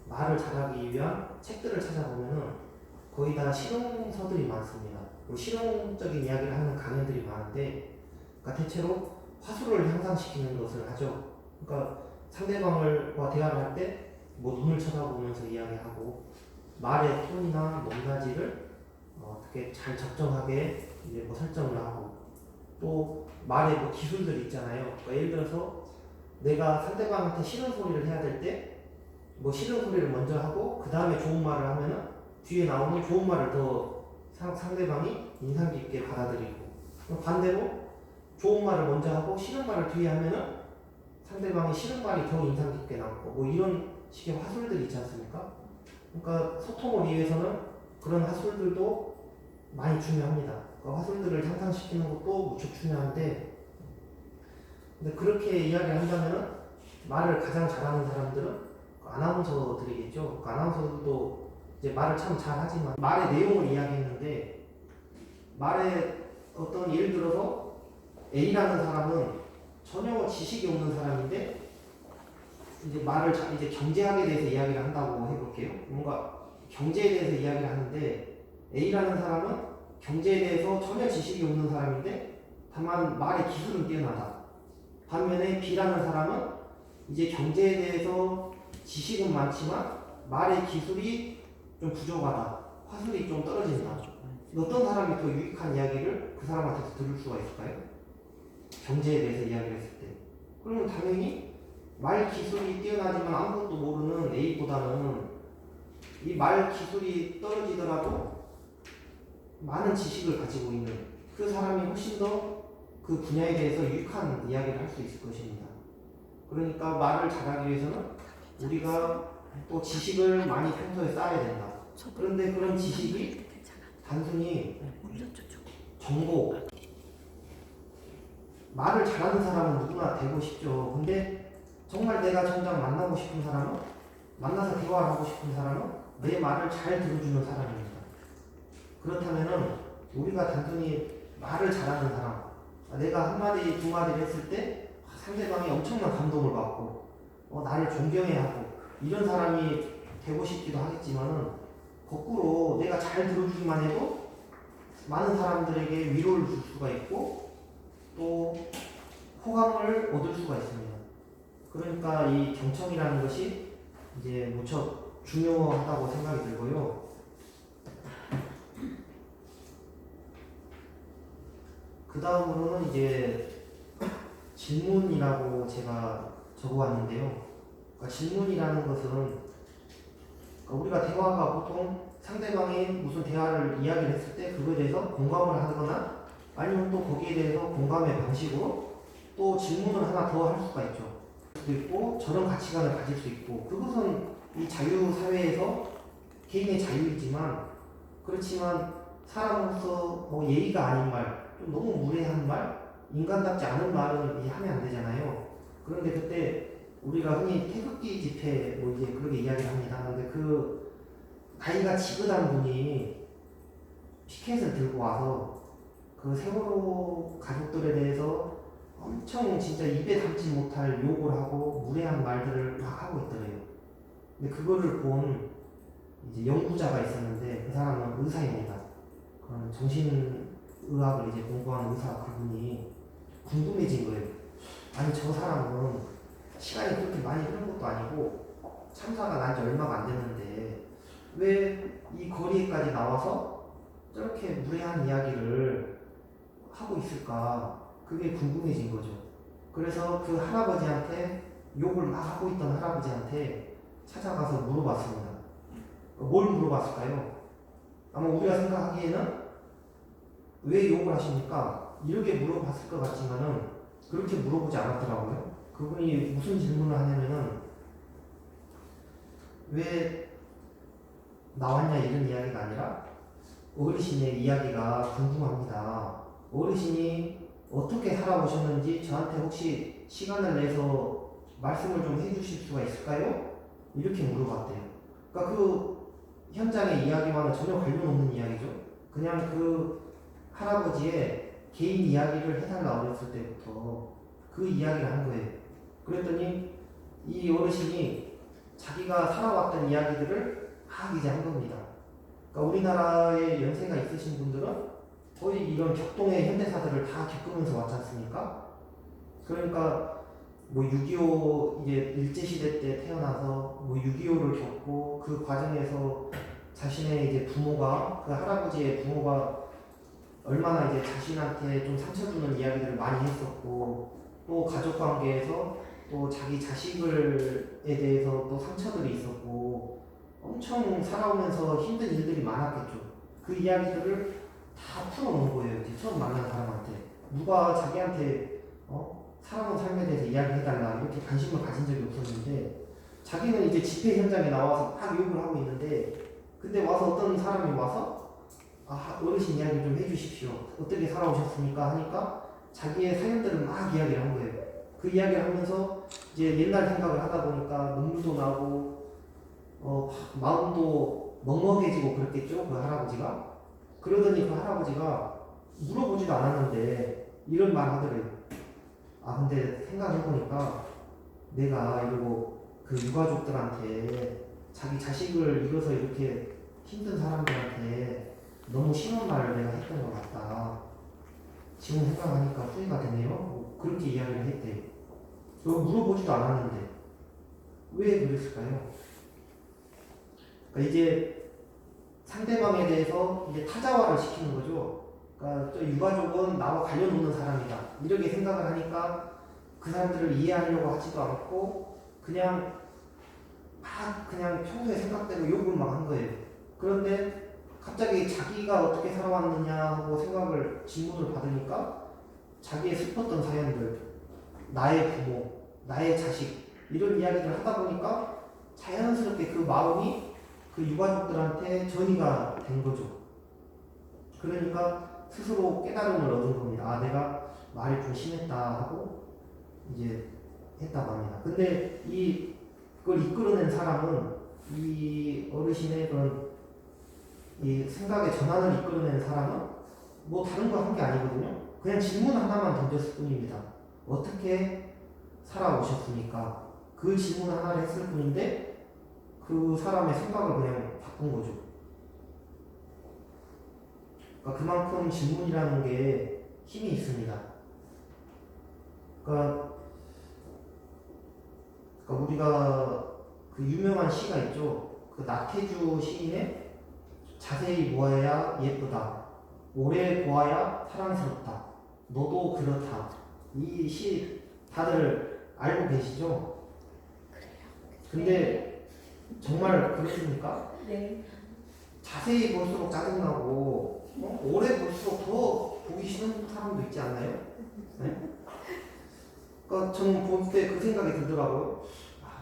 말을 잘하기 위한 책들을 찾아보면은 거의 다 실용서들이 많습니다. 실용적인 이야기를 하는 강연들이 많은데, 그러니까 대체로 화술을 향상시키는 것을 하죠. 그러니까 상대방과 대화를 할 때 뭐 눈을 쳐다보면서 이야기하고 말의 톤이나 높낮이를 어떻게 잘 적정하게 이제 뭐 설정을 하고, 또 말의 뭐 기술들 있잖아요. 그러니까 예를 들어서 내가 상대방한테 싫은 소리를 해야 될 때 뭐 싫은 소리를 먼저 하고 그 다음에 좋은 말을 하면은 뒤에 나오는 좋은 말을 더 상대방이 인상 깊게 받아들이고, 반대로 좋은 말을 먼저 하고 싫은 말을 뒤에 하면은 상대방이 싫은 말이 더 인상 깊게 남고, 뭐 이런 식의 화술들이 있지 않습니까? 그러니까 소통을 위해서는 그런 화술들도 많이 중요합니다. 그러니까 화술들을 향상시키는 것도 무척 중요한데, 근데 그렇게 이야기를 한다면은 말을 가장 잘하는 사람들은 아나운서들이겠죠. 그 아나운서들도 이제 말을 참 잘하지만 말의 내용을 이야기했는데, 말의 어떤 예를 들어서 A라는 사람은 전혀 지식이 없는 사람인데 이제 말을 이제 경제학에 대해서 이야기를 한다고 해볼게요. 뭔가 경제에 대해서 이야기를 하는데 A라는 사람은 경제에 대해서 전혀 지식이 없는 사람인데 다만 말의 기술은 뛰어나다. 반면에 B라는 사람은 이제 경제에 대해서 지식은 많지만 말의 기술이 좀 부족하다. 화술이 좀 떨어진다. 어떤 사람이 더 유익한 이야기를 그 사람한테서 들을 수가 있을까요? 경제에 대해서 이야기를 했을 때. 그러면 당연히 말 기술이 뛰어나지만 아무것도 모르는 A보다는 이 말 기술이 떨어지더라도 많은 지식을 가지고 있는 그 사람이 훨씬 더 그 분야에 대해서 유익한 이야기를 할 수 있을 것입니다. 그러니까 말을 잘하기 위해서는 우리가 또 지식을 많이 평소에 쌓아야 된다. 그런데 그런 지식이 단순히 정보, 말을 잘하는 사람은 누구나 되고 싶죠. 근데 정말 내가 정작 만나고 싶은 사람은, 만나서 대화를 하고 싶은 사람은 내 말을 잘 들어주는 사람입니다. 그렇다면은 우리가 단순히 말을 잘하는 사람, 내가 한마디 두 마디를 했을 때 상대방이 엄청난 감동을 받고 나를 존경해야 하고 이런 사람이 되고 싶기도 하겠지만은, 거꾸로 내가 잘 들어주기만 해도 많은 사람들에게 위로를 줄 수가 있고 또 호감을 얻을 수가 있습니다. 그러니까 이 경청이라는 것이 이제 무척 중요하다고 생각이 들고요. 그 다음으로는 이제 질문이라고 제가 적어왔는데요. 그러니까 질문이라는 것은, 그러니까 우리가 대화가 보통 상대방이 무슨 대화를 이야기를 했을 때 그거에 대해서 공감을 하거나 아니면 또 거기에 대해서 공감의 방식으로 또 질문을 하나 더 할 수가 있죠. 수도 있고 저런 가치관을 가질 수 있고, 그것은 이 자유사회에서 개인의 자유이지만, 그렇지만 사람으로서 뭐 예의가 아닌 말, 좀 너무 무례한 말, 인간답지 않은 말은 하면 안 되잖아요. 그런데 그때 우리가 흔히 태극기 집회 뭐 이제 그렇게 이야기를 합니다. 근데 그 나이가 지긋한 분이 피켓을 들고 와서 그 세월호 가족들에 대해서 엄청 진짜 입에 담지 못할 욕을 하고 무례한 말들을 막 하고 있더래요. 근데 그거를 본 이제 연구자가 있었는데 그 사람은 의사입니다. 그런 정신의학을 이제 공부한 의사, 그분이 궁금해진 거예요. 아니 저 사람은 시간이 그렇게 많이 흐른 것도 아니고 참사가 난 지 얼마가 안 됐는데 왜 이 거리에까지 나와서 저렇게 무례한 이야기를 하고 있을까? 그게 궁금해진 거죠. 그래서 그 할아버지한테, 욕을 막 하고 있던 할아버지한테 찾아가서 물어봤습니다. 뭘 물어봤을까요? 아마 우리가 생각하기에는 왜 욕을 하십니까? 이렇게 물어봤을 것 같지만은 그렇게 물어보지 않았더라고요. 그분이 무슨 질문을 하냐면은 왜 나왔냐 이런 이야기가 아니라 어르신의 이야기가 궁금합니다. 어르신이 어떻게 살아오셨는지 저한테 혹시 시간을 내서 말씀을 좀 해주실 수가 있을까요? 이렇게 물어봤대요. 그러니까 그 현장의 이야기와는 전혀 관련 없는 이야기죠. 그냥 그 할아버지의 개인 이야기를 해달라 어렸을 때부터 그 이야기를 한 거예요. 그랬더니 이 어르신이 자기가 살아왔던 이야기들을 막 이제 한 겁니다. 그러니까 우리나라에 연세가 있으신 분들은 거의 이런 격동의 현대사들을 다 겪으면서 왔지 않습니까? 그러니까 뭐 6.25 이제 일제시대 때 태어나서 뭐 6.25를 겪고 그 과정에서 자신의 이제 부모가 그 할아버지의 부모가 얼마나 이제 자신한테 좀 상처 주는 이야기들을 많이 했었고 또 가족 관계에서 또 자기 자식을에 대해서 또 상처들이 있었고 엄청 살아오면서 힘든 일들이 많았겠죠. 그 이야기들을 다 풀어놓은 거예요. 이제 처음 만난 사람한테 누가 자기한테 살아온 삶에 대해서 이야기해달라 이렇게 관심을 가진 적이 없었는데 자기는 이제 집회 현장에 나와서 막 욕을 하고 있는데 근데 와서 어떤 사람이 와서 어르신 이야기 좀 해주십시오. 어떻게 살아오셨습니까? 하니까 자기의 사연들을 막 이야기를 한 거예요. 그 이야기를 하면서 이제 옛날 생각을 하다 보니까 눈물도 나고 마음도 먹먹해지고 그랬겠죠. 그 할아버지가. 그러더니 그 할아버지가 물어보지도 않았는데 이런 말 하더래요. 근데 생각해보니까 내가 이러고 그 유가족들한테 자기 자식을 잃어서 이렇게 힘든 사람들한테 너무 심한 말을 내가 했던 것 같다. 지금 생각하니까 후회가 되네요. 뭐 그렇게 이야기를 했대요. 그거 물어보지도 않았는데 왜 그랬을까요? 그러니까 이제 상대방에 대해서 이제 타자화를 시키는 거죠. 그러니까 저 유가족은 나와 관련 없는 사람이다. 이렇게 생각을 하니까 그 사람들을 이해하려고 하지도 않고 그냥 그냥 평소에 생각대로 욕을 막 한 거예요. 그런데 갑자기 자기가 어떻게 살아왔느냐 하고 질문을 받으니까 자기의 슬펐던 사연들, 나의 부모, 나의 자식 이런 이야기를 하다 보니까 자연스럽게 그 마음이 그 유가족들한테 전이가 된 거죠. 그러니까 스스로 깨달음을 얻은 겁니다. 내가 말이 좀 심했다 하고 이제 했다고 합니다. 근데 그걸 이끌어낸 사람은 이 어르신의 그런 이 생각의 전환을 이끌어낸 사람은 뭐 다른 거 한 게 아니거든요. 그냥 질문 하나만 던졌을 뿐입니다. 어떻게 살아오셨습니까? 그 질문 하나를 했을 뿐인데 그 사람의 생각을 그냥 바꾼 거죠. 그러니까 그만큼 질문이라는 게 힘이 있습니다. 그러니까 우리가 그 유명한 시가 있죠. 그 나태주 시인의 자세히 보아야 예쁘다. 오래 보아야 사랑스럽다. 너도 그렇다. 이 시 다들 알고 계시죠? 근데 정말 그렇습니까? 네. 자세히 볼수록 짜증나고 오래 볼수록 더 보기 싫은 사람도 있지 않나요? 네? 그러니까 저는 볼 때 그 생각이 들더라고요.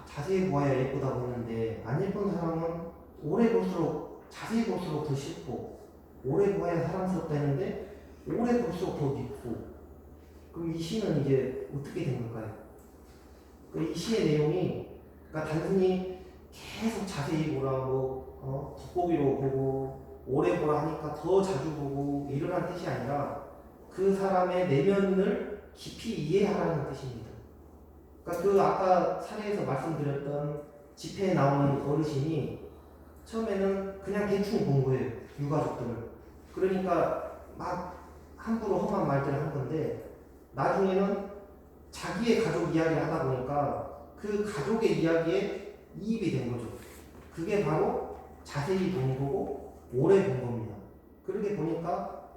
자세히 보아야 예쁘다고 했는데 안 예쁜 사람은 오래 볼수록 자세히 볼수록 더 싫고 오래 보아야 사랑스럽다 했는데 오래 볼수록 더 믿고 그럼 이 시는 이제 어떻게 된 걸까요? 이 시의 내용이 그러니까 단순히 계속 자세히 보라고 돋보기로 보고 오래 보라 하니까 더 자주 보고 이러라는 뜻이 아니라 그 사람의 내면을 깊이 이해하라는 뜻입니다. 그러니까 그 아까 사례에서 말씀드렸던 집회에 나오는 어르신이 처음에는 그냥 대충 본 거예요. 유가족들을. 그러니까 막 함부로 험한 말들을 한 건데 나중에는 자기의 가족 이야기를 하다 보니까 그 가족의 이야기에 이입이 된 거죠. 그게 바로 자세히 본 거고 오래 본 겁니다. 그렇게 보니까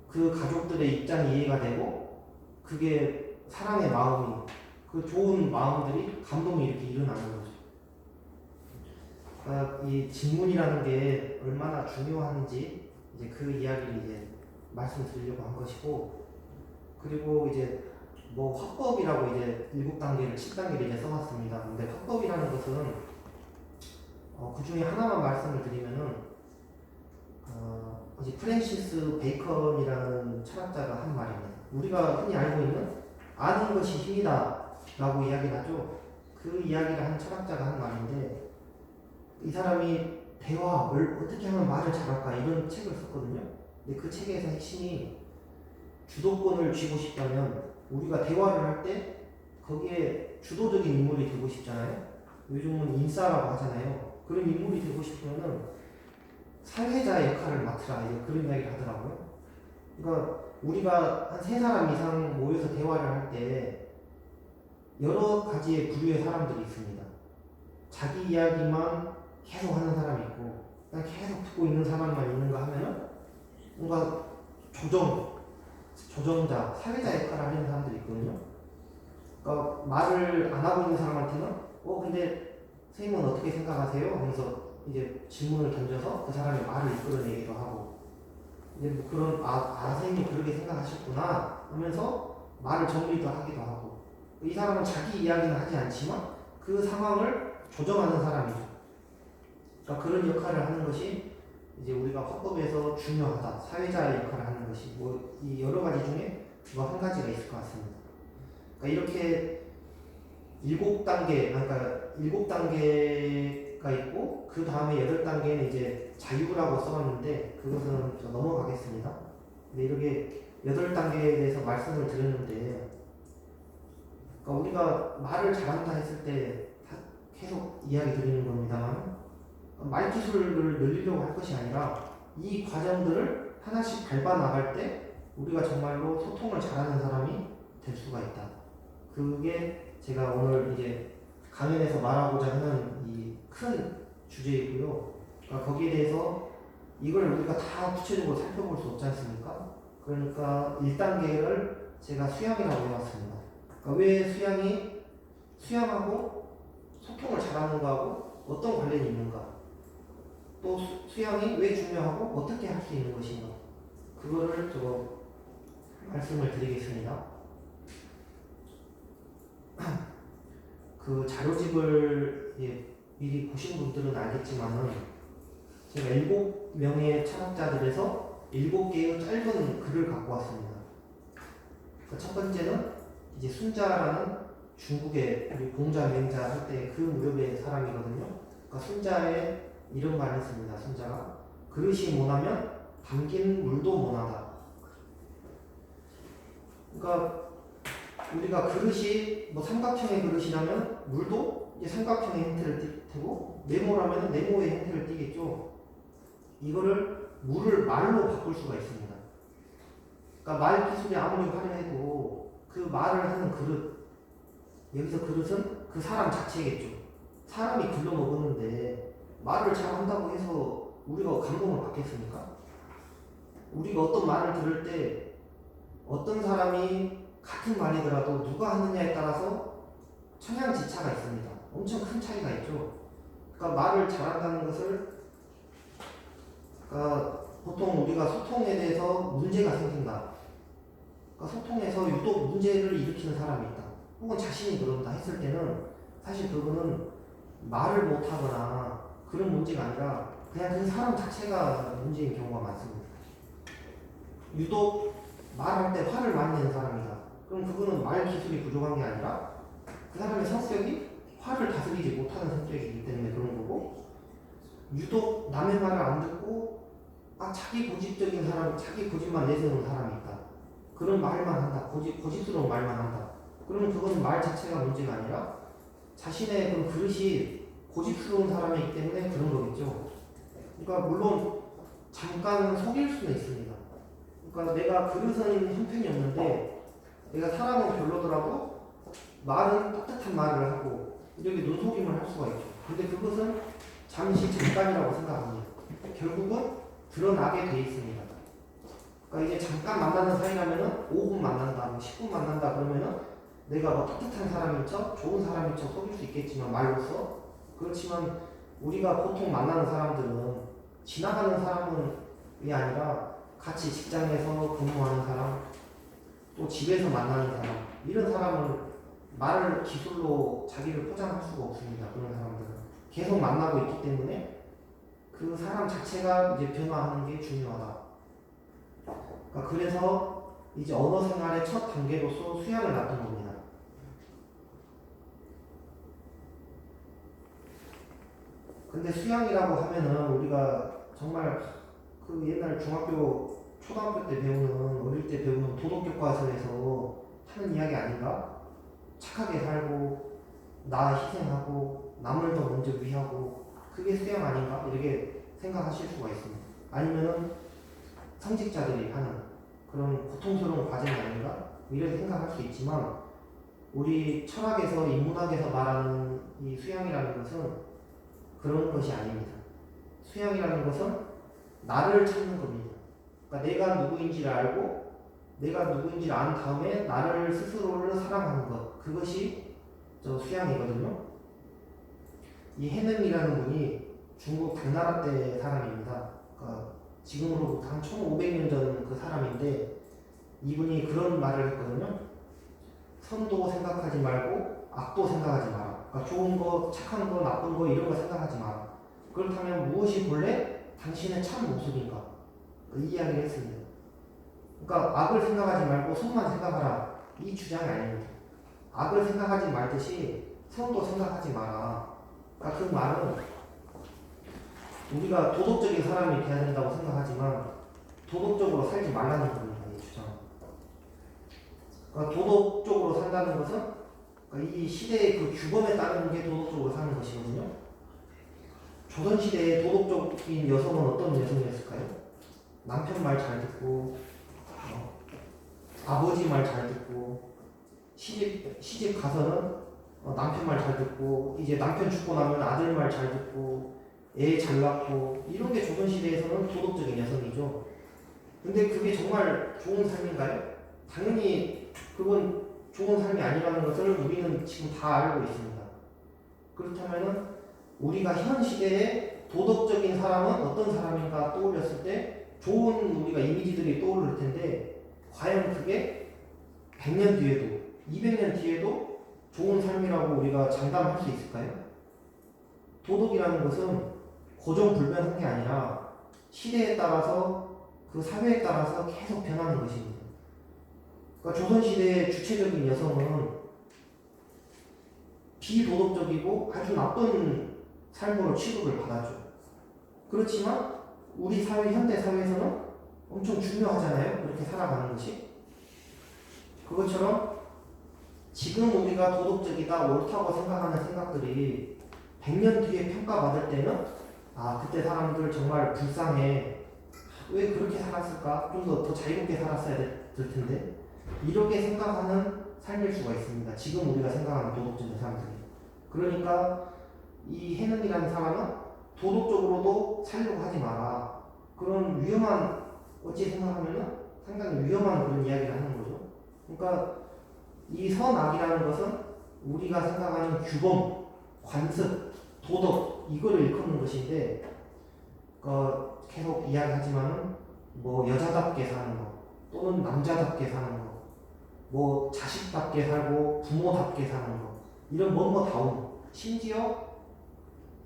그 가족들의 입장이 이해가 되고 그게 사랑의 마음이 그 좋은 마음들이 감동이 이렇게 일어나는 거죠. 그러니까 이 질문이라는 게 얼마나 중요한지 이제 그 이야기를 이제 말씀드리려고 한 것이고 그리고 이제 뭐 화법이라고 이제 7단계를 10단계를 이제 써놨습니다. 근데 화법이라는 것은 그 중에 하나만 말씀을 드리면은 이제 프랜시스 베이컨이라는 철학자가 한 말입니다. 우리가 흔히 알고 있는 아는 것이 힘이다 라고 이야기를 하죠. 그 이야기를 한 철학자가 한 말인데 이 사람이 대화, 어떻게 하면 말을 잘할까 이런 책을 썼거든요. 근데 그 책에서 핵심이 주도권을 쥐고 싶다면 우리가 대화를 할 때 거기에 주도적인 인물이 되고 싶잖아요. 요즘은 인싸라고 하잖아요. 그런 인물이 되고 싶으면은 사회자의 역할을 맡으라 이제 그런 이야기를 하더라고요. 그러니까 우리가 한 세 사람 이상 모여서 대화를 할 때 여러 가지의 부류의 사람들이 있습니다. 자기 이야기만 계속 하는 사람이 있고 그냥 계속 듣고 있는 사람만 있는가 하면은 뭔가 조정자, 사회자 역할을 하는 사람들이 있거든요. 그러니까 말을 안 하고 있는 사람한테는 근데 선생님은 어떻게 생각하세요? 하면서 이제 질문을 던져서 그 사람이 말을 이끌어내기도 하고 이제 뭐 그런 선생님이 그렇게 생각하셨구나 하면서 말을 정리도 하기도 하고 이 사람은 자기 이야기는 하지 않지만 그 상황을 조정하는 사람이죠. 그러니까 그런 역할을 하는 것이 이제 우리가 헌법에서 중요하다. 사회자의 역할을 하는 것이 이 여러 가지 중에 뭐 한 가지가 있을 것 같습니다. 그러니까 이렇게 7단계가 있고 그 다음에 8단계는 이제 자유라고 써놨는데 그것은 저 넘어가겠습니다. 근데 이렇게 8단계에 대해서 말씀을 드렸는데 그러니까 우리가 말을 잘한다 했을 때 계속 이야기 드리는 겁니다만 말 기술을 늘리려고 할 것이 아니라 이 과정들을 하나씩 밟아 나갈 때 우리가 정말로 소통을 잘하는 사람이 될 수가 있다. 그게 제가 오늘 이제 강연에서 말하고자 하는 이 큰 주제이고요. 그러니까 거기에 대해서 이걸 우리가 다 구체적으로 살펴볼 수 없지 않습니까? 그러니까 1단계를 제가 수양이라고 해왔습니다. 그러니까 왜 수양하고 소통을 잘하는 거하고 어떤 관련이 있는가? 또 수양이 왜 중요하고 어떻게 할 수 있는 것인가? 그거를 말씀을 드리겠습니다. 그 자료집을 미리 보신 분들은 알겠지만은 제가 7명의 철학자들에서 7개의 짧은 글을 갖고 왔습니다. 첫 번째는 이제 순자라는 중국의 우리 공자 맹자 할 때 그 무렵의 사람이거든요. 그러니까 순자의 이런 말을 했습니다. 순자가 그릇이 모나면 담긴 물도 모나다. 그러니까 우리가 그릇이 뭐 삼각형의 그릇이라면 물도 이제 삼각형의 형태를 띠 테고 네모라면 네모의 형태를 띠겠죠. 이거를 물을 말로 바꿀 수가 있습니다. 그러니까 말 기술이 아무리 화려해도 그 말을 하는 그릇 여기서 그릇은 그 사람 자체겠죠. 사람이 글러 먹었는데 말을 잘 한다고 해서 우리가 감동을 받겠습니까? 우리가 어떤 말을 들을 때 어떤 사람이 같은 말이더라도 누가 하느냐에 따라서 청양지차가 있습니다. 엄청 큰 차이가 있죠. 그러니까 말을 잘한다는 것을 그러니까 보통 우리가 소통에 대해서 문제가 생긴다. 그러니까 소통에서 유독 문제를 일으키는 사람이 있다. 혹은 자신이 그런다 했을 때는 사실 그거는 말을 못하거나 그런 문제가 아니라 그냥 그 사람 자체가 문제인 경우가 많습니다. 유독 말할 때 화를 많이 내는 사람이다. 그럼 그거는 말 기술이 부족한 게 아니라 그 사람의 성격이 화를 다스리지 못하는 성격이기 때문에 그런 거고 유독 남의 말을 안 듣고 자기 고집적인 사람, 자기 고집만 내세우는 사람이 있다. 그런 말만 한다. 고집스러운 말만 한다. 그러면 그거는 말 자체가 문제가 아니라 자신의 그런 그릇이 고집스러운 사람이기 때문에 그런 거겠죠. 그러니까 물론 잠깐 속일 수는 있습니다. 그러니까 내가 그릇은 형편이 없는데 내가 사람은 별로더라도 말은 따뜻한 말을 하고 이렇게 눈속임을 할 수가 있죠. 근데 그것은 잠시 잠깐이라고 생각합니다. 결국은 드러나게 돼 있습니다. 그러니까 이게 잠깐 만나는 사이라면은 5분 만난다, 10분 만난다 그러면은 내가 뭐 따뜻한 사람인 척, 좋은 사람인 척 속일 수 있겠지만 말로써 그렇지만 우리가 보통 만나는 사람들은 지나가는 사람이 아니라 같이 직장에서 근무하는 사람, 또 집에서 만나는 사람 이런 사람은 말을 기술로 자기를 포장할 수가 없습니다. 그런 사람들은 계속 만나고 있기 때문에 그 사람 자체가 이제 변화하는 게 중요하다. 그러니까 그래서 이제 언어 생활의 첫 단계로서 수양을 놨던 겁니다. 근데 수양이라고 하면은 우리가 정말 그 옛날 중학교, 초등학교 때 배우는, 어릴 때 배우는 도덕교과서에서 하는 이야기 아닌가? 착하게 살고, 나 희생하고, 남을 더 먼저 위하고 그게 수양 아닌가? 이렇게 생각하실 수가 있습니다. 아니면은 성직자들이 하는 그런 고통스러운 과정이 아닌가? 이렇게 생각할 수 있지만 우리 철학에서 인문학에서 말하는 이 수양이라는 것은 그런 것이 아닙니다. 수양이라는 것은 나를 찾는 겁니다. 그러니까 내가 누구인지를 알고 내가 누구인지를 안 다음에 나를 스스로를 사랑하는 것, 그것이 저 수양이거든요. 이 해능이라는 분이 중국 당나라 때 사람입니다. 그러니까 지금으로부터 한 1500년 전 그 사람인데 이분이 그런 말을 했거든요. 선도 생각하지 말고 악도 생각하지 마라. 그러니까 좋은 거, 착한 거, 나쁜 거 이런 거 생각하지 마라. 그렇다면 무엇이 본래 당신의 참 모습인가? 이 이야기를 했습니다. 그러니까 악을 생각하지 말고 선만 생각하라. 이 주장이 아닙니다. 악을 생각하지 말듯이 선도 생각하지 마라. 그러니까 그 말은 우리가 도덕적인 사람이 돼야 된다고 생각하지만 도덕적으로 살지 말라는 겁니다. 이 주장. 그러니까 도덕적으로 산다는 것은 그러니까 이 시대의 그 규범에 따르는 게 도덕적으로 사는 것이거든요. 조선시대의 도덕적인 여성은 어떤 여성이었을까요? 남편 말 잘 듣고 아버지 말 잘 듣고 시집 가서는 남편 말 잘 듣고 이제 남편 죽고 나면 아들 말 잘 듣고 애 잘 낳고 이런 게 조선시대에서는 도덕적인 여성이죠. 근데 그게 정말 좋은 삶인가요? 당연히 그건 좋은 삶이 아니라는 것을 우리는 지금 다 알고 있습니다. 그렇다면은 우리가 현 시대의 도덕적인 사람은 어떤 사람인가 떠올렸을 때 좋은 우리가 이미지들이 떠오를 텐데 과연 그게 100년 뒤에도 200년 뒤에도 좋은 삶이라고 우리가 장담할 수 있을까요? 도덕이라는 것은 고정불변한 게 아니라 시대에 따라서 그 사회에 따라서 계속 변하는 것입니다. 그러니까 조선시대의 주체적인 여성은 비도덕적이고 아주 나쁜 삶으로 취급을 받았죠. 그렇지만 우리 사회, 현대 사회에서는 엄청 중요하잖아요. 그렇게 살아가는 것이. 그것처럼 지금 우리가 도덕적이다, 옳다고 생각하는 생각들이 100년 뒤에 평가받을 때는 그때 사람들 정말 불쌍해. 왜 그렇게 살았을까? 좀 더 자유롭게 살았어야 될 텐데. 이렇게 생각하는 삶일 수가 있습니다. 지금 우리가 생각하는 도덕적인 사람들이. 그러니까 이 해능이라는 사람은 도덕적으로도 살려고 하지 마라. 그런 위험한, 어찌 생각하면 상당히 위험한 그런 이야기를 하는 거죠. 그러니까 이 선악이라는 것은 우리가 생각하는 규범, 관습, 도덕 이거를 일컫는 것인데 계속 이야기하지만은 뭐 여자답게 사는 거 또는 남자답게 사는 거 뭐 자식답게 살고 부모답게 사는 거 이런 뭐다운 심지어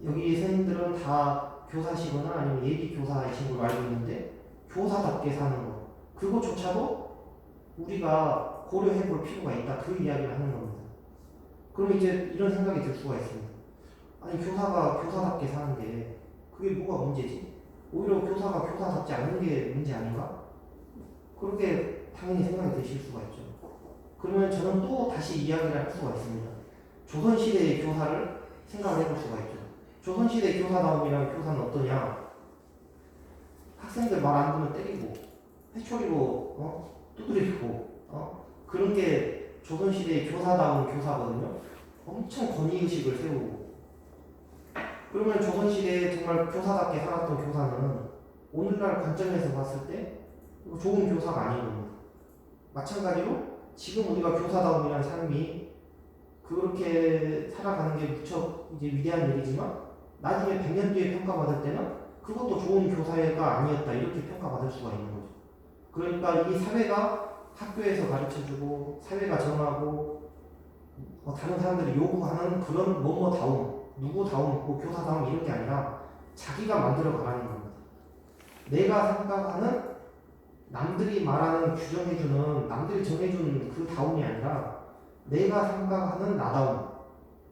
여기 선생님들은 다 교사시거나 아니면 예비 교사이신 걸로 알고 있는데 교사답게 사는 거 그거조차도 우리가 고려해 볼 필요가 있다 그 이야기를 하는 겁니다. 그럼 이제 이런 생각이 들 수가 있습니다. 아니 교사가 교사답게 사는데 그게 뭐가 문제지? 오히려 교사가 교사답지 않은 게 문제 아닌가? 그렇게 당연히 생각이 드실 수가 있죠. 그러면 저는 또 다시 이야기를 할 수가 있습니다. 조선시대의 교사를 생각을 해볼 수가 있죠. 조선시대 교사다움이란 교사는 어떠냐? 학생들 말 안 듣면 때리고 회초리로 두드리고 그런 게 조선시대의 교사다운 교사거든요. 엄청 권위의식을 세우고 그러면 조선시대에 정말 교사답게 살았던 교사는 오늘날 관점에서 봤을 때 좋은 교사가 아닌 겁니다. 마찬가지로 지금 우리가 교사다움이라는 삶이 그렇게 살아가는 게 무척 이제 위대한 일이지만 나중에 100년 뒤에 평가받을 때는 그것도 좋은 교사가 아니었다 이렇게 평가받을 수가 있는 거죠. 그러니까 이 사회가 학교에서 가르쳐주고 사회가 정하고 다른 사람들이 요구하는 그런 뭐뭐다움 누구다움 뭐 교사다움 이런 게 아니라 자기가 만들어 가라는 겁니다. 내가 생각하는 남들이 말하는 규정해주는 남들이 정해준 그 다움이 아니라 내가 생각하는 나다움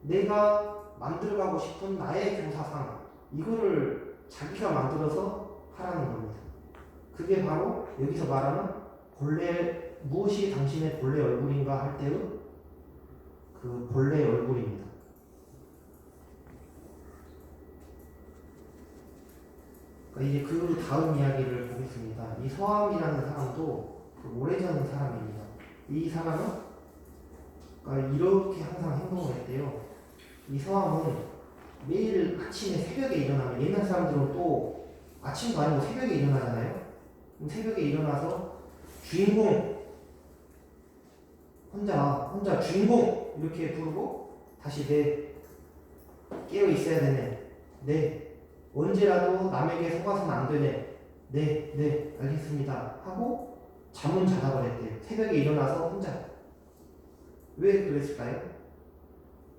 내가 만들어가고 싶은 나의 교사상 이거를 자기가 만들어서 하라는 겁니다. 그게 바로 여기서 말하는 본래 무엇이 당신의 본래 얼굴인가 할 때의 그 본래의 얼굴입니다. 이제 그 다음 이야기를 보겠습니다. 이 서함이라는 사람도 그 오래전 사람입니다. 이 사람은 이렇게 항상 행동을 했대요. 이 서함은 매일 아침에 새벽에 일어나면, 옛날 사람들은 또 아침도 아니고 새벽에 일어나잖아요. 그럼 새벽에 일어나서 주인공, 혼자 주인공 이렇게 부르고 다시 깨어 있어야 되네. 언제라도 남에게 속아서는 안 되네. 네, 알겠습니다. 하고 잠은 자다 버렸대요. 새벽에 일어나서 혼자. 왜 그랬을까요?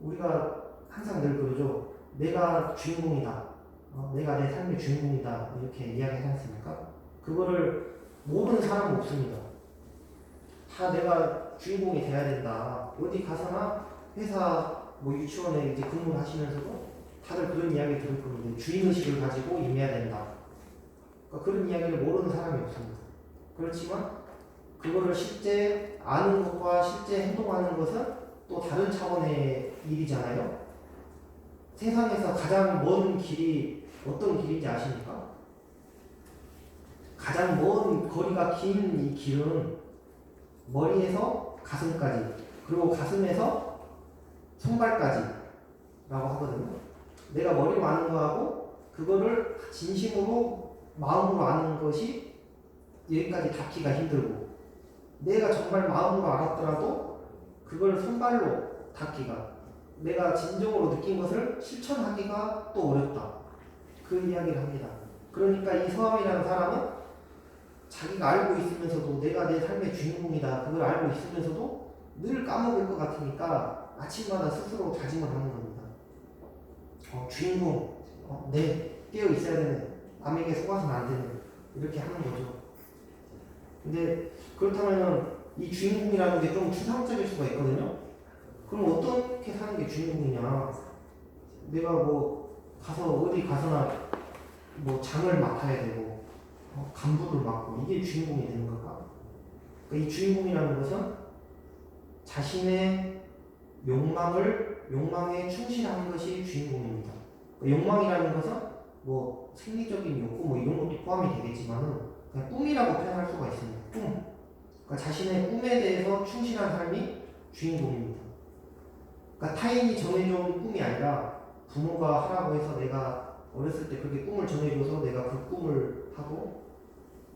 우리가 항상 늘 그러죠. 내가 주인공이다. 내가 내 삶의 주인공이다. 이렇게 이야기하지 않습니까? 그거를 모르는 사람은 없습니다. 다 내가 주인공이 돼야 된다. 어디 가서나 회사 유치원에 이제 근무를 하시면서도 다들 그런 이야기 들을 겁니다. 주인의식을 가지고 임해야 된다. 그런 이야기를 모르는 사람이 없습니다. 그렇지만 그거를 실제 아는 것과 실제 행동하는 것은 또 다른 차원의 일이잖아요. 세상에서 가장 먼 길이 어떤 길인지 아십니까? 가장 먼 거리가 긴 이 길은 머리에서 가슴까지, 그리고 가슴에서 손발까지 라고 하거든요. 내가 머리로 아는 거하고 그거를 진심으로 마음으로 아는 것이 여기까지 닿기가 힘들고, 내가 정말 마음으로 알았더라도 그걸 손발로 닿기가, 내가 진정으로 느낀 것을 실천하기가 또 어렵다. 그 이야기를 합니다. 그러니까 이 서함이라는 사람은 자기가 알고 있으면서도 내가 내 삶의 주인공이다. 그걸 알고 있으면서도 늘 까먹을 것 같으니까 아침마다 스스로 다짐을 하는 겁니다. 주인공, 깨어 있어야 되는, 남에게 속아서는 안 되는, 이렇게 하는 거죠. 근데 그렇다면은 이 주인공이라는 게 좀 추상적일 수가 있거든요. 그럼 어떻게 사는 게 주인공이냐? 내가 가서 어디 가서나 장을 맡아야 되고 간부를 맡고 이게 주인공이 되는 걸까? 그러니까 이 주인공이라는 것은 자신의 욕망에 충실하는 것이 주인공입니다. 그러니까 욕망이라는 것은 생리적인 욕구 이런 것도 포함이 되겠지만은 그냥 꿈이라고 표현할 수가 있습니다. 꿈. 그러니까 자신의 꿈에 대해서 충실한 삶이 주인공입니다. 그러니까 타인이 정해준 꿈이 아니라 부모가 하라고 해서 내가 어렸을 때 그렇게 꿈을 정해줘서 내가 그 꿈을 하고,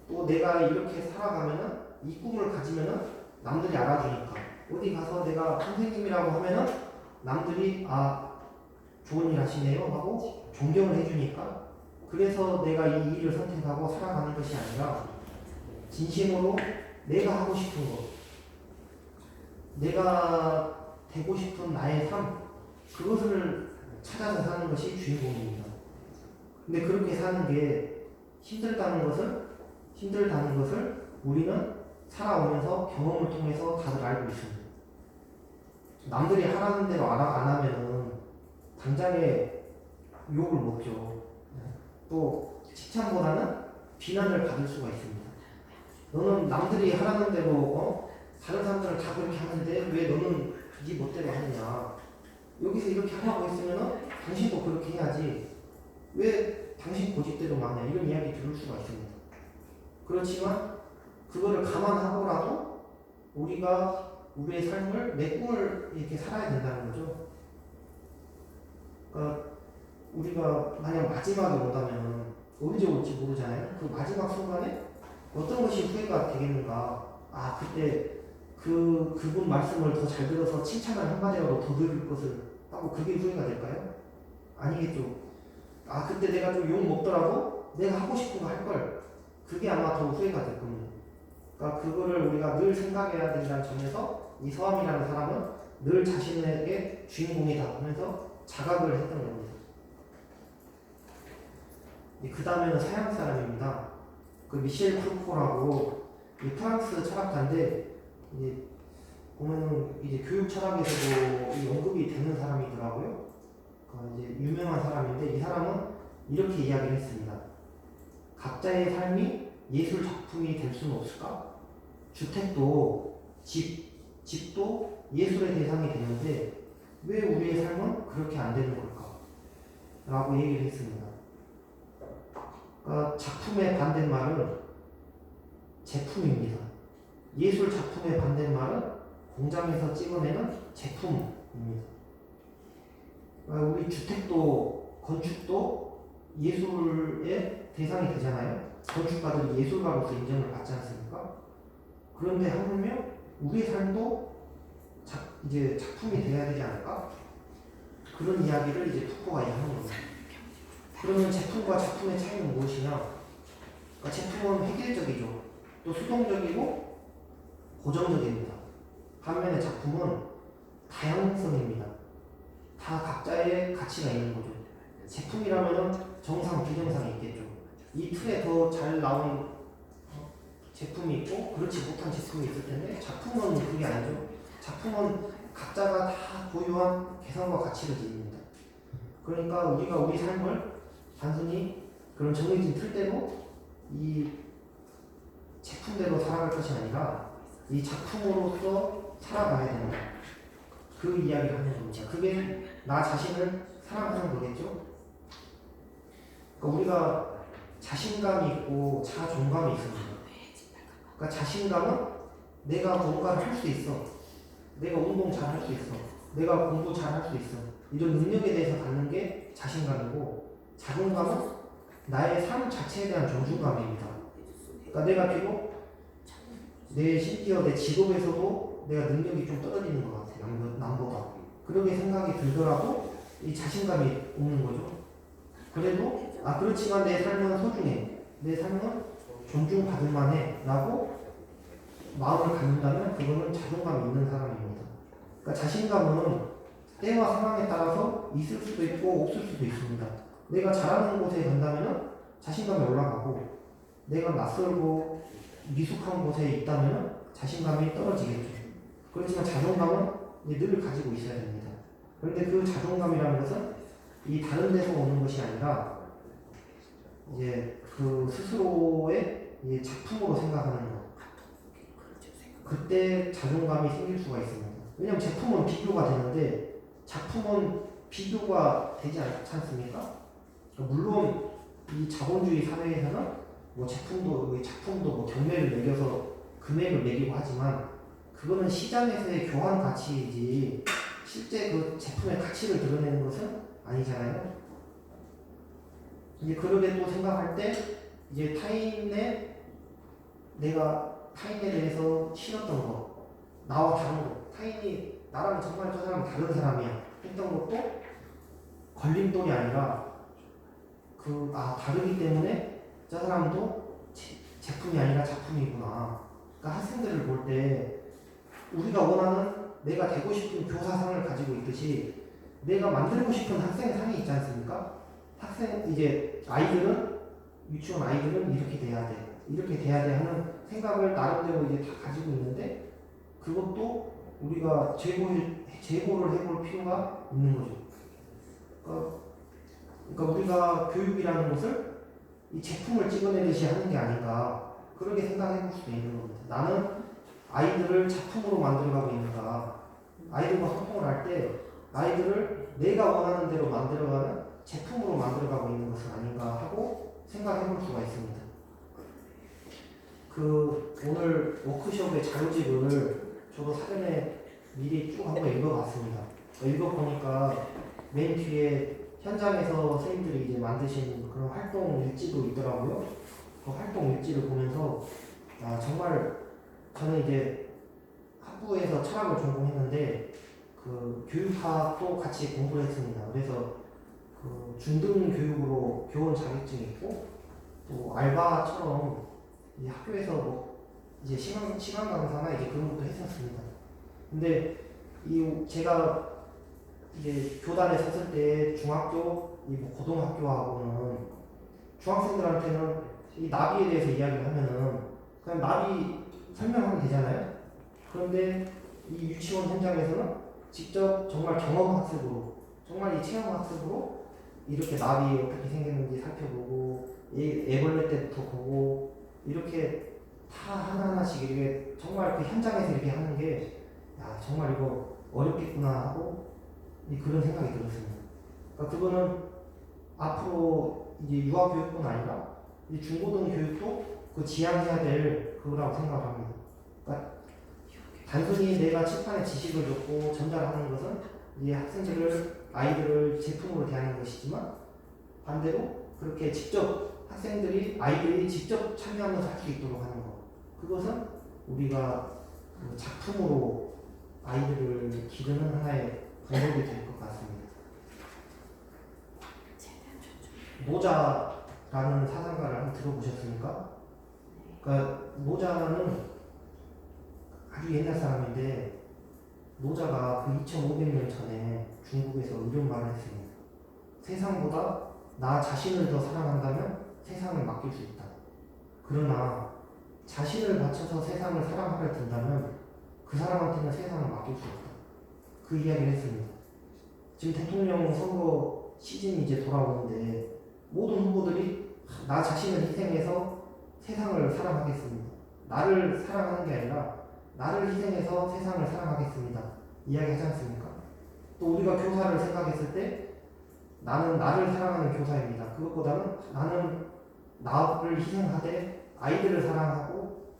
또 내가 이렇게 살아가면은 이 꿈을 가지면은 남들이 알아주니까, 어디 가서 내가 선생님이라고 하면은 남들이 좋은 일 하시네요 하고 존경을 해주니까, 그래서 내가 이 일을 선택하고 살아가는 것이 아니라 진심으로 내가 하고 싶은 것, 내가 되고 싶은 나의 삶, 그것을 찾아서 사는 것이 주인공입니다. 근데 그렇게 사는 게 힘들다는 것을 우리는 살아오면서 경험을 통해서 다들 알고 있습니다. 남들이 하라는 대로 안 하면은 당장에 욕을 먹죠. 또 칭찬보다는 비난을 받을 수가 있습니다. 너는 남들이 하라는 대로 다른 사람들은 다 그렇게 하는데 왜 너는 네 멋대로 하느냐. 여기서 이렇게 하라고 했으면 당신도 그렇게 해야지. 왜 당신 고집대로만 하냐. 이런 이야기 들을 수가 있습니다. 그렇지만 그거를 감안하고라도 우리가 우리의 삶을, 내 꿈을 이렇게 살아야 된다는 거죠. 그러니까 우리가 만약 마지막에 온다면 언제 올지 모르잖아요. 그 마지막 순간에 어떤 것이 후회가 되겠는가. 그때 그분 말씀을 더 잘 들어서 칭찬을 한마디라도 더 들을 것을 하고 그게 후회가 될까요? 아니겠죠. 그때 내가 좀 욕 먹더라도 내가 하고 싶은 거 할 걸. 그게 아마 더 후회가 될 겁니다. 그러니까 그거를 우리가 늘 생각해야 된다는 점에서 이 서함이라는 사람은 늘 자신에게 주인공이다 하면서 자각을 했던 겁니다. 그 다음에는 서양 사람입니다. 그 미셸 푸코라고 프랑스 철학자인데, 보면은 이제 교육 철학에서도 언급이 되는 사람이더라고요. 이제 유명한 사람인데, 이 사람은 이렇게 이야기를 했습니다. 각자의 삶이 예술 작품이 될 수는 없을까? 주택도 집도 예술의 대상이 되는데 왜 우리의 삶은 그렇게 안 되는 걸까? 라고 얘기를 했습니다. 그러니까 반대말은 제품입니다. 예술 작품의 반대말은 공장에서 찍어내는 제품입니다. 우리 주택도 건축도 예술의 대상이 되잖아요. 건축가들이 예술가로서 인정을 받지 않습니까? 그런데 하물며 우리 삶도 이제 작품이 돼야 되지 않을까? 그런 이야기를 이제 푸코가 하는 겁니다. 그러면 제품과 작품의 차이는 무엇이냐? 그러니까 제품은 획일적이죠. 또 수동적이고 고정적입니다. 반면에 작품은 다양성입니다. 다 각자의 가치가 있는 거죠. 제품이라면 정상, 비정상이 있겠죠. 이 틀에 더 잘 나온 제품이 있고 그렇지 못한 제품이 있을 텐데 작품은 그게 아니죠. 작품은 각자가 다 고유한 개성과 가치를 지닙니다. 그러니까 우리가 우리 삶을 단순히 그런 정해진 틀대로 이 제품대로 살아갈 것이 아니라 이 작품으로서 살아가야 된다. 그 이야기를 하는 겁니다. 그게 나 자신을 사랑하는 거겠죠? 그러니까 우리가 자신감이 있고 자존감이 있습니다. 그러니까 자신감은 내가 뭔가를 할 수 있어. 내가 운동 잘 할 수 있어. 내가 공부 잘 할 수 있어. 이런 능력에 대해서 갖는 게 자신감이고, 자존감은 나의 삶 자체에 대한 존중감입니다. 그러니까 내가 비록 심지어 내 직업에서도 내가 능력이 좀 떨어지는 것 같아. 남보다. 그렇게 생각이 들더라도 이 자신감이 오는 거죠. 그래도 그렇지만 내 삶은 소중해. 내 삶은 존중받을 만해. 라고 마음을 갖는다면 그거는 자존감이 있는 사람입니다. 그러니까 자신감은 때와 상황에 따라서 있을 수도 있고 없을 수도 있습니다. 내가 잘하는 곳에 간다면 자신감이 올라가고 내가 낯설고 미숙한 곳에 있다면 자신감이 떨어지겠죠. 그렇지만 자존감은 늘 가지고 있어야 됩니다. 그런데 그 자존감이라는 것은 이 다른 데서 오는 것이 아니라 이제 그 스스로의 작품으로 생각하는 것. 그때 자존감이 생길 수가 있습니다. 왜냐하면 제품은 비교가 되는데 작품은 비교가 되지 않지 않습니까? 물론 이 자본주의 사회에서는 뭐 작품도 뭐 경매를 매겨서 금액을 매기고 하지만 그거는 시장에서의 교환 가치이지 실제 그 제품의 가치를 드러내는 것은 아니잖아요. 이제 그러게 또 생각할 때 이제 내가 타인에 대해서 싫었던 거, 나와 다른 거, 타인이 나랑 정말 저 사람은 다른 사람이야 했던 것도 걸림돌이 아니라 다르기 때문에 저 사람도 제품이 아니라 작품이구나. 그러니까 학생들을 볼 때 우리가 원하는 내가 되고 싶은 교사상을 가지고 있듯이 내가 만들고 싶은 학생상이 있지 않습니까? 유치원 아이들은 이렇게 돼야 돼 하는 생각을 나름대로 이제 다 가지고 있는데 그것도 우리가 재고를 해볼 필요가 있는 거죠. 그러니까 우리가 교육이라는 것을 이 제품을 찍어내듯이 하는 게 아닌가 그렇게 생각해 볼 수도 있는 겁니다. 나는 아이들을 작품으로 만들어가고 있는가, 아이들과 소통을 할 때 아이들을 내가 원하는 대로 만들어가는 제품으로 만들어가고 있는 것은 아닌가 하고 생각해 볼 수가 있습니다. 오늘 워크숍의 자료집을 저도 사전에 미리 쭉 한번 읽어봤습니다. 읽어보니까 맨 뒤에 현장에서 선생님들이 이제 만드신 그런 활동 일지도 있더라고요. 그 활동 일지를 보면서 정말 저는 이제 학부에서 철학을 전공했는데 그 교육학도 같이 공부를 했습니다. 그래서 그 중등 교육으로 교원 자격증이 있고 또 알바처럼 이 학교에서 뭐 이제 시간 강사나 이제 그런 것도 했었습니다. 근데 제가 이제 교단에 섰을 때 중학교, 뭐 고등학교하고는 중학생들한테는 이 나비에 대해서 이야기를 하면은 그냥 나비 설명하면 되잖아요. 그런데 이 유치원 현장에서는 직접 정말 경험학습으로, 정말 이 체험학습으로 이렇게 나비 어떻게 생겼는지 살펴보고 애벌레 때부터 보고 이렇게 다 하나하나씩 이렇게 정말 그 현장에서 이렇게 하는 게 정말 이거 어렵겠구나 하고 그런 생각이 들었습니다. 그러니까 그거는 앞으로 이제 유아교육뿐 아니라 이 중고등 교육도 그 지향해야 될 그거라고 생각을 합니다. 그러니까 단순히 내가 칠판에 지식을 줬고 전달하는 것은 이 아이들을 제품으로 대하는 것이지만 반대로 그렇게 직접 아이들이 직접 참여하면서 할 수 있도록 하는 것. 그것은 우리가 그 작품으로 아이들을 기르는 하나의 방법이 될 것 같습니다. 노자라는 사상가를 한번 들어보셨습니까? 그러니까 노자는 아주 옛날 사람인데 노자가 그 2500년 전에 중국에서 이런 말을 했습니다. 세상보다 나 자신을 더 사랑한다면 세상을 맡길 수 있다. 그러나 자신을 바쳐서 세상을 사랑하려 든다면 그 사람한테는 세상을 맡길 수 없다. 그 이야기를 했습니다. 지금 대통령 선거 시즌이 이제 돌아오는데 모든 후보들이 나 자신을 희생해서 세상을 사랑하겠습니다. 나를 사랑하는 게 아니라 나를 희생해서 세상을 사랑하겠습니다. 이야기하지 않습니까? 또 우리가 교사를 생각했을 때 나는 나를 사랑하는 교사입니다. 그것보다는 나는 나를 희생하되 아이들을 사랑하고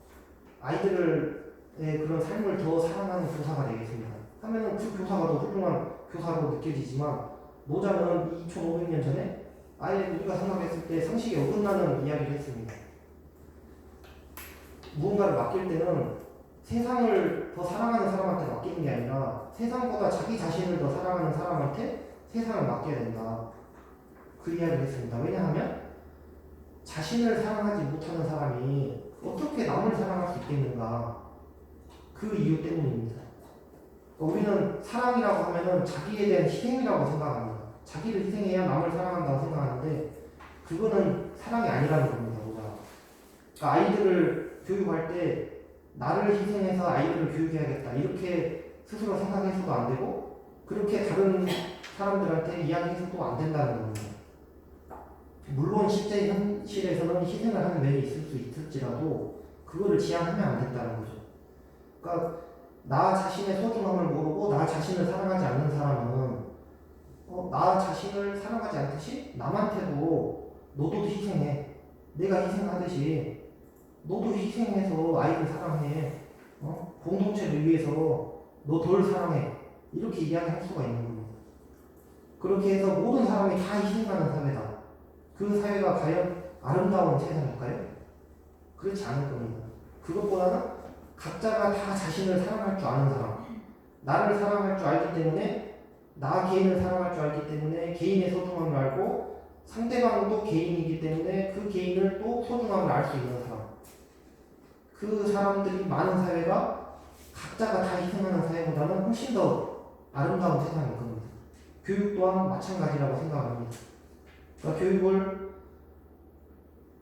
아이들의 그런 삶을 더 사랑하는 교사가 되겠습니다. 하면은 그 교사가 더 훌륭한 교사로 느껴지지만 노자는 2500년 전에 아예 우리가 생각했을 때 상식에 어긋나는 이야기를 했습니다. 무언가를 맡길 때는 세상을 더 사랑하는 사람한테 맡기는 게 아니라 세상보다 자기 자신을 더 사랑하는 사람한테 세상을 맡겨야 된다. 그 이야기를 했습니다. 왜냐하면 자신을 사랑하지 못하는 사람이 어떻게 남을 사랑할 수 있겠는가. 그 이유 때문입니다. 우리는 사랑이라고 하면은 자기에 대한 희생이라고 생각합니다. 자기를 희생해야 남을 사랑한다고 생각하는데 그거는 사랑이 아니라는 겁니다. 그러니까 아이들을 교육할 때 나를 희생해서 아이들을 교육해야겠다 이렇게 스스로 생각해서도 안 되고 그렇게 다른 사람들한테 이야기해서도 안 된다는 겁니다. 물론 실제 현실에서는 희생을 하는 면이 있을 수 있을지라도 그거를 지향하면 안 된다는 거죠. 그러니까 나 자신의 소중함을 모르고 나 자신을 사랑하지 않는 사람은 나 자신을 사랑하지 않듯이 남한테도 너도 희생해. 내가 희생하듯이 너도 희생해서 아이를 사랑해. 공동체를 위해서 너 덜 사랑해. 이렇게 이야기할 수가 있는 겁니다. 그렇게 해서 모든 사람이 다 희생하는 사회다. 그 사회가 과연 아름다운 세상일까요? 그렇지 않을 겁니다. 그것보다는 각자가 다 자신을 사랑할 줄 아는 사람, 나를 사랑할 줄 알기 때문에 나 개인을 사랑할 줄 알기 때문에 개인의 소중함을 알고 상대방도 개인이기 때문에 그 개인을 또 소중함을 알 수 있는 사람. 그 사람들이 많은 사회가 각자가 다 희생하는 사회보다는 훨씬 더 아름다운 세상일 겁니다. 교육 또한 마찬가지라고 생각합니다. 그러니까 교육을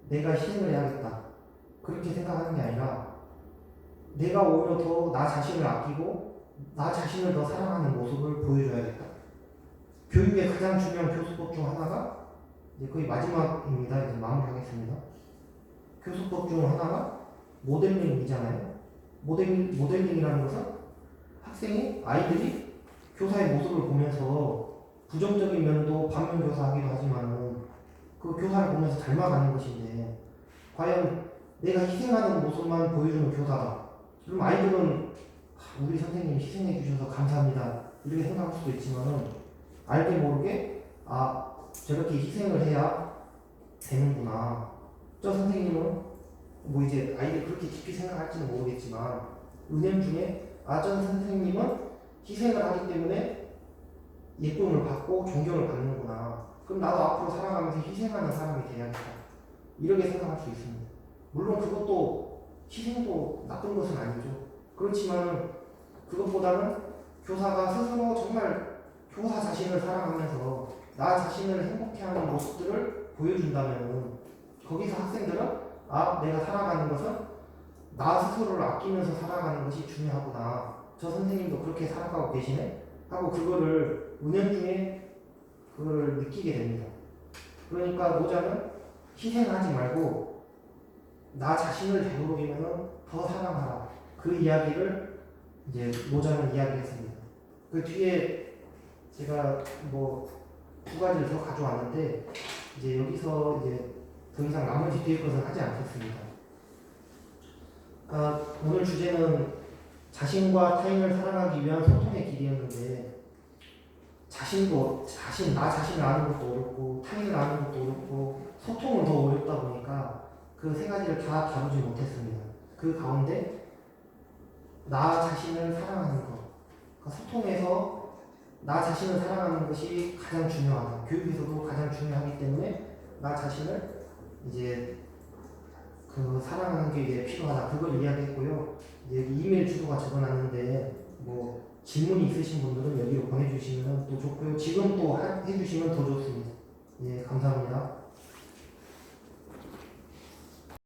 내가 희생을 해야겠다. 그렇게 생각하는 게 아니라 내가 오히려 더 나 자신을 아끼고 나 자신을 더 사랑하는 모습을 보여줘야겠다. 교육의 가장 중요한 교수법 중 하나가 이제 거의 마지막입니다. 이제 마무리하겠습니다. 교수법 중 하나가 모델링이잖아요. 모델링이라는 것은 아이들이 교사의 모습을 보면서 부정적인 면도 반면 교사하기도 하지만 그 교사를 보면서 닮아가는 것인데 과연 내가 희생하는 모습만 보여주는 교사다. 그럼 아이들은 우리 선생님 희생해 주셔서 감사합니다. 이렇게 생각할 수도 있지만은 알게 모르게 저렇게 희생을 해야 되는구나. 저 선생님은 뭐 이제 아이들이 그렇게 깊이 생각할지는 모르겠지만 은연중에 저 선생님은 희생을 하기 때문에 예쁨을 받고 존경을 받는구나. 그럼 나도 앞으로 살아가면서 희생하는 사람이 돼야겠다. 이렇게 생각할 수 있습니다. 물론 그것도 희생도 나쁜 것은 아니죠. 그렇지만 그것보다는 교사가 스스로 정말 교사 자신을 사랑하면서 나 자신을 행복해하는 모습들을 보여준다면 거기서 학생들은 내가 살아가는 것은 나 스스로를 아끼면서 살아가는 것이 중요하구나. 저 선생님도 그렇게 살아가고 계시네? 하고 그거를 은연중에 그걸 느끼게 됩니다. 그러니까 노자는 희생하지 말고 나 자신을 되도록이면 더 사랑하라. 그 이야기를 이제 노자는 이야기했습니다. 그 뒤에 제가 뭐 두 가지를 더 가져왔는데 이제 여기서 이제 더 이상 나머지 뒤에 것은 하지 않겠습니다. 오늘 주제는 자신과 타인을 사랑하기 위한 소통의 길이었는데 나 자신을 아는 것도 어렵고 타인을 아는 것도 어렵고 소통은 더 어렵다 보니까 그 세 가지를 다 다루지 못했습니다. 그 가운데 나 자신을 사랑하는 것, 그러니까 소통에서 나 자신을 사랑하는 것이 가장 중요하다. 교육에서도 가장 중요하기 때문에 나 자신을 이제 그 사랑하는 게 이제 필요하다. 그걸 이야기했고요. 이제 이메일 주소가 적어놨는데 뭐 질문이 있으신 분들은 여기로 보내주시면 또 좋고요. 지금 또 해주시면 더 좋습니다. 예, 감사합니다.